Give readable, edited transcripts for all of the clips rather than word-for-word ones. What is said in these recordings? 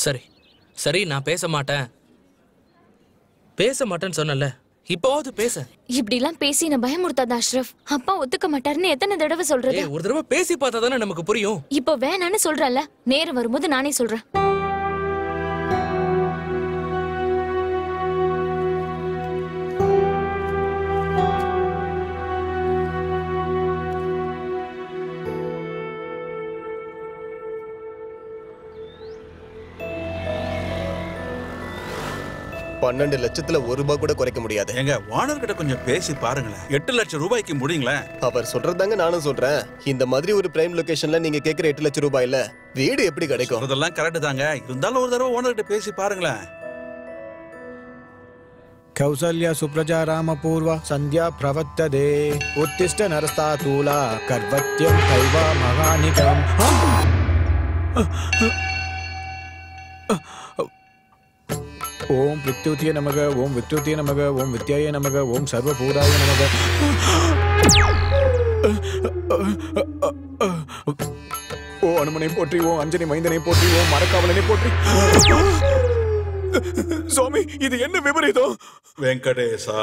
சரி சரி, நான் பேச மாட்டேன். பேச மாட்டேன்னு சொன்னல, இப்போவாது பேச. இப்படிலாம் பேசி நான் பயமுறுத்தாத அஷ்ரஃப். அப்பா ஒத்துக்க மாட்டாருன்னு எத்தனை தடவை சொல்றது? ஒரு தடவை பேசி பார்த்தா தானே நமக்கு புரியும். இப்போ வேணான்னு சொல்றல, நேரம் வரும்போது நானே சொல்றேன். $12 லட்சத்துல ₹1 கூட குறைக்க முடியாது. எங்க ஓனர் கிட்ட கொஞ்சம் பேசி பாருங்களேன். 8 லட்சம் ரூபாய்க்கு முடியுங்களே. அவர் சொல்றதாங்க நானும் சொல்றேன். இந்த மாதிரி ஒரு பிரைம் லொகேஷன்ல நீங்க கேக்குற 8 லட்சம் ரூபாயில வீடு எப்படி கிடைக்கும்? அதெல்லாம் கரெக்ட் தாங்க. இருந்தாலும் ஒரு தடவை ஓனர் கிட்ட பேசி பாருங்களேன். கௌசல்யா சுப்ரஜா ராமபூர்வா சந்தியா பிரவர்த்ததே உத்திஷ்ட நரஸ்தாதூலா கர்வத்யம் தைவா மகாநிகம். ஓம் வித்யுதிய நமக, ஓம் வித்யுதிய நமக, ஓம் வித்யாய நமக, ஓம் சர்வபூதாய நமக. ஓ அனுமனை போற்றி, ஓ அஞ்சனி மைந்தனை போற்றி, ஓ மரக்காவலனை போற்றி. சுவாமி, இது என்ன விபரீதம்? வெங்கடேசா,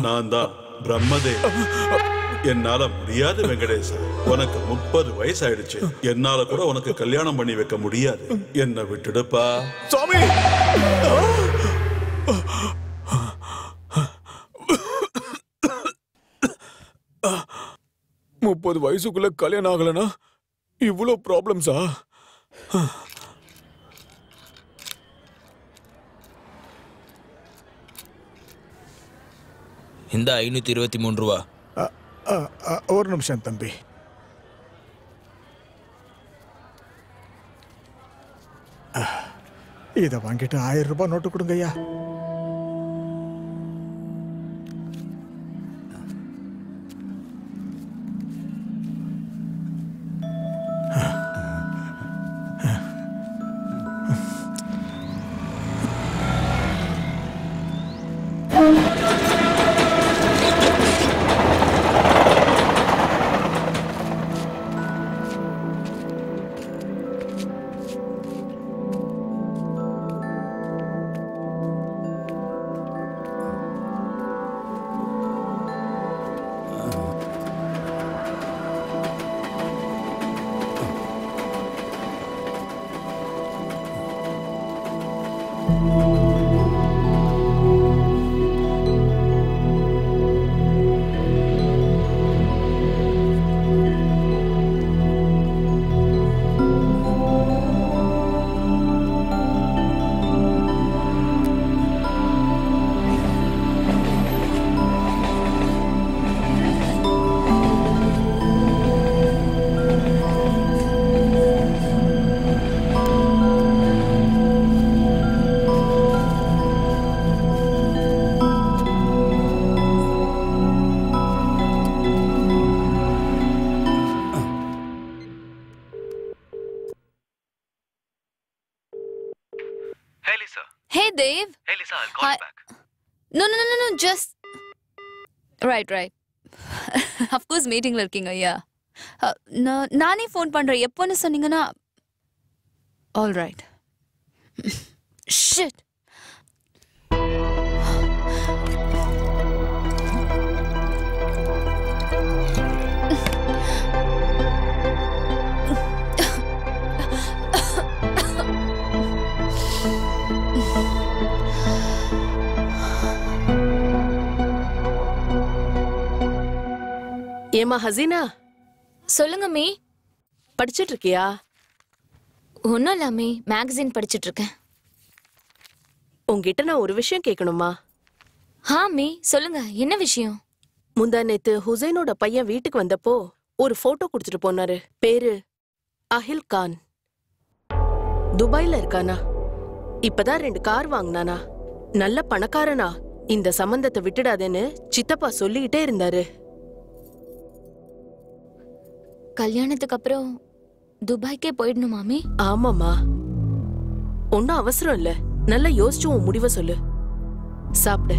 நான் தான் பிரம்மதேவ். என்னால முடியாது வெங்கடேசா. உனக்கு 30 வயசு ஆயிடுச்சு. என்னால கூட உனக்கு கல்யாணம் பண்ணி வைக்க முடியாது. என்ன விட்டுடுப்பா சுவாமி. 30 வயசுக்குள்ள கல்யாணம் ஆகலனா இவ்வளவு ப்ராப்ளம்ஸா? இந்த 523 ரூபா. ஒரு நிமிஷம் தம்பி. இதை வாங்கிட்டு 1000 ரூபாய் note கொடுங்கய்யா. Hey Dave. Hey Lisa, I'll call you back. No, just right. Of course meeting la irkinga. Yeah. நானே ஃபோன் பண்றேன். எப்போன்னு சொன்னீங்கன்னா all right. Shit. ஏமா ஹசீனா, சொல்லுங்க மீ. படிச்சிட்டு இருக்கியா? ஒன்னும் இல்ல மீ, மேகசின் படிச்சிட்டு இருக்கேன். உங்ககிட்ட நான் ஒரு விஷயம் கேட்கணுமா? மீ சொல்லுங்க, என்ன விஷயம்? முந்தா நேத்து ஹுசைனோட பையன் வீட்டுக்கு வந்தப்போ ஒரு போட்டோ கொடுத்துட்டு போனாரு. பேரு அஹில் கான். துபாயில இருக்கானா. இப்பதான் 2 கார் வாங்கினானா. நல்ல பணக்காரனா. இந்த சம்பந்தத்தை விட்டுடாதேன்னு சித்தப்பா சொல்லிக்கிட்டே இருந்தாரு. கல்யாணத்துக்கு அப்புறம் துபாய்க்கே போயிடணும் மாமி? ஆமாமா, ஒன்னும் அவசரம் இல்ல. நல்லா யோசிச்சு உன் முடிவை சொல்லு. சாப்பிடு.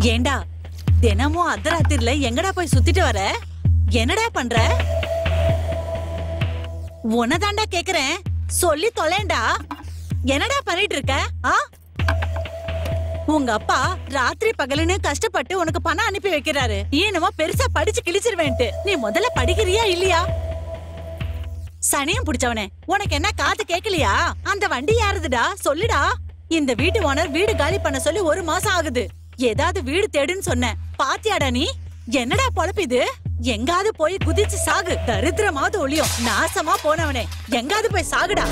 ஏண்டா தினமும் அர்த்தராத்திரில எங்கடா போய் சுத்திட்டு வர? என்னடா பண்ற? உனதாண்டா கேக்குறேன், சொல்லி தொலைண்டா. என்னடா பண்ணிட்டு இருக்க? உங்க அப்பா ராத்திரி பகலுன்னு கஷ்டப்பட்டு உனக்கு பணம் அனுப்பி வைக்கிறாரு. என்னமோ பெருசா படிச்சு கிழிச்சிருவேன்ட்டு. நீ முதல்ல படிக்கிறியா இல்லையா? சனியம் புடிச்சவனே, உனக்கு என்ன காது கேக்கலையா? அந்த வண்டி யாருதுடா சொல்லுடா. இந்த வீட்டு ஓனர் வீடு காலி பண்ண சொல்லி 1 மாசம் ஆகுது. ஏதாவது வீடு தேடுன்னு சொன்ன, பாத்தியாடா நீ? என்னடா பொழப்பிது? எங்காவது போய் குதிச்சு சாகு. தரித்திரமாவது ஒளியும் நாசமா போனவனே, எங்காவது போய் சாகுடா.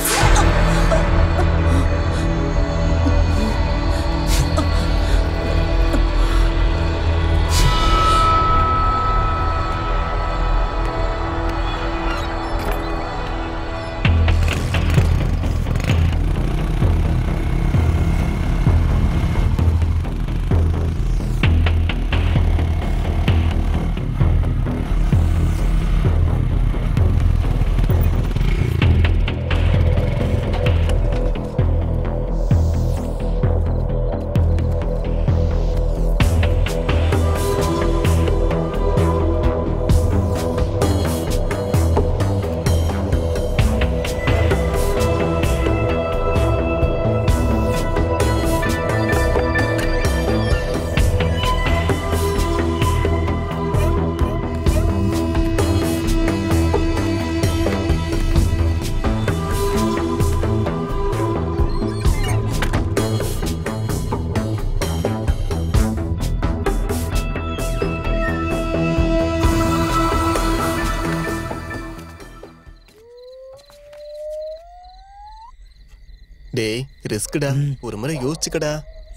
டேய் ரிஸ்க்டா, ஒரு முறை யோசிச்சுக்கடா.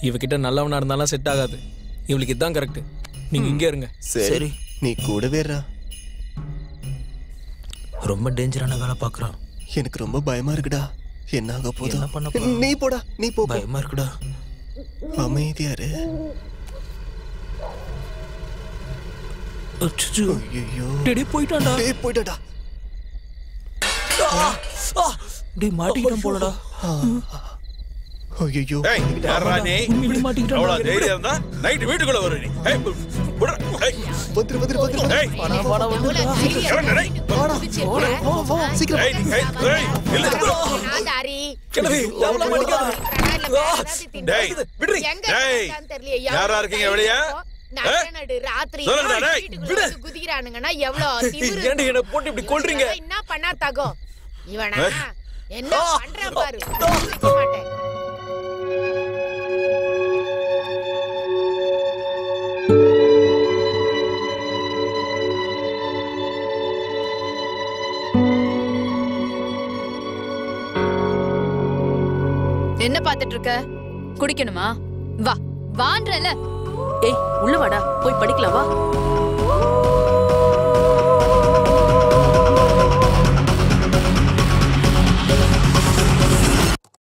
இவகிட்ட நல்லவனா இருந்தாலும் செட் ஆகாது. இவளுக்கு இதான் கரெக்ட். நீங்க இங்கே இருங்க. சரி நீ கூடவே இருடா. ரொம்ப டேஞ்சரான வேலை பாக்குறான். எனக்கு ரொம்ப பயமா இருக்குடா. என்ன ஆக போகுது? என்ன பண்ண போறா? நீ போடா, நீ போ. பயமா இருக்குடா. அமைதியா இரு. அச்சச்சோ. ஐயோ டேய் போய்ட்டான்டா. டேய் போய்டா. டேய் மாட்டிக்கிட்டான் போலடா. ஐயோ ஏய் யாரா நீ? உண்மையிலே மாட்டிக்கிட்டான். அவ்வளவு தைரியம் இருந்தா நைட் வீட்டுக்குள்ள வர நீ. ஏய் புடா. ஏய் வந்துரு. ஏய் வாடா வந்துடா. எவன்டா டேய்? வா சீக்கிரம். ஏய் ஏய் இல்ல நாதாரி கிளவி டபுளா மாட்டிக்காத. டேய் விடுறி. டேய் யாரா இருக்கீங்க வெளிய? நடு ராத்திரி சொல்லுடா டேய். விடு குதிக்குறானுங்கன்னா எவ்வளவு திமிரு. ஏன்டி என்ன போட்டு இப்படி கொல்றீங்க? என்ன பண்ணா தகும் இவனா? என்ன பண்ற பாரு. மாட்டேன். என்ன பாத்துட்டு இருக்க? குடிக்கணுமா? வா வான்றல. ஏய் உள்ள வாடா, போய் படிக்கலாம் வா.